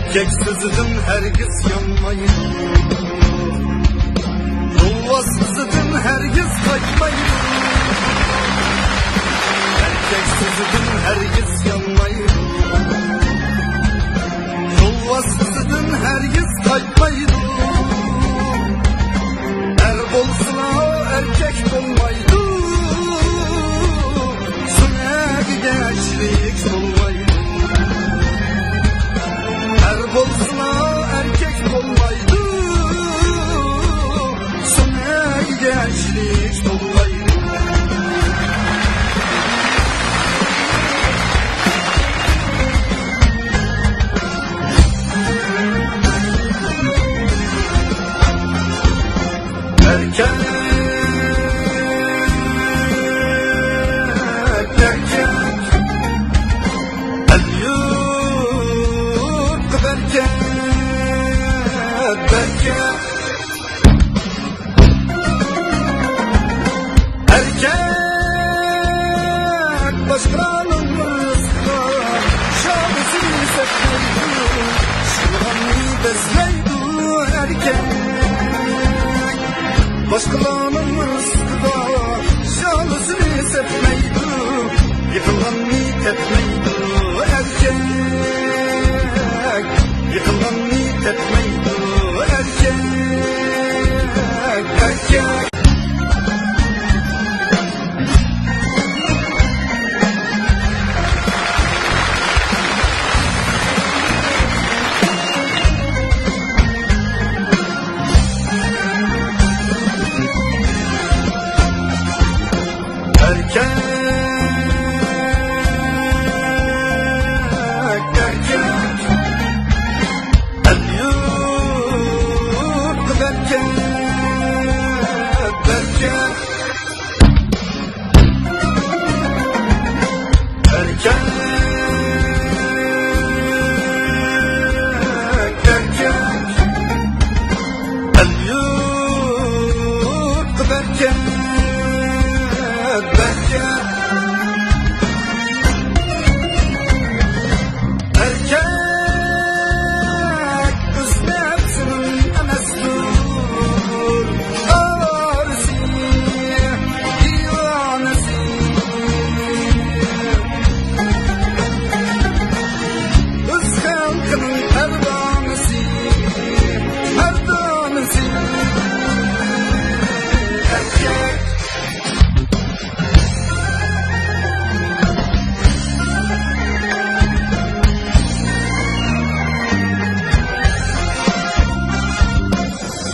Erkek sözüdün herkes yanmayın, yolvasızıdın herkes kaçmayın. Erkek sözüdün herkes yanmayın, yolvasızıdın herkes kaçmayın. Er bolsuna erkek olmaydı, sünek gençlik olmaydı. Er bolsuna erkek olmaydı, sünek gençlik olmaydı. Erkek başkanın rızkı şahısını seçmeydi, şıhanı bezmeydi. Erkek başkalarının rızkı şahısını seçmeydi, yıkılanı tepmeydi. Erkek yıkılanı tepmeydi. Erkek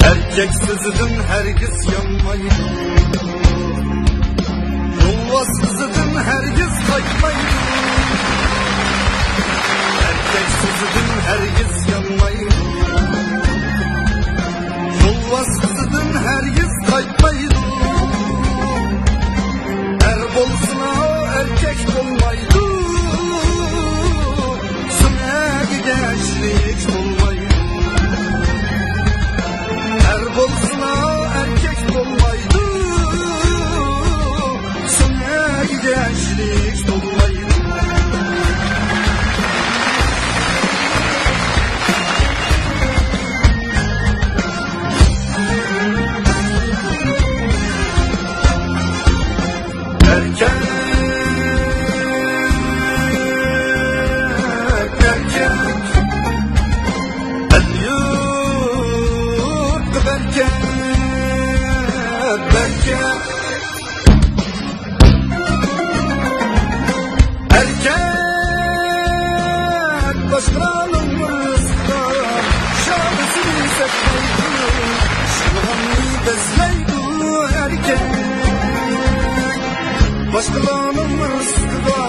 erkek sözüdün herkes yanmayın, yolvasızıdın herkes kaçmayın. Erkek sözüdün herkes yanmayın, yolvasızıdın herkes kaçmayın. Er bolsuna erkek olmaydı, sünek gençlik olmaydı. Er bolsuna erkek olmaydı, sünek gençlik olmaydı. Erkek başkanın rızkı şahısını seçmeydi, şıhanı bezmeydi. Erkek başkalarının rızkı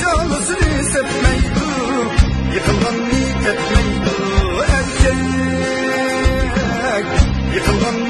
şahısını seçmeydi, yıkılanı tepmeydi. Erkek yıkılanı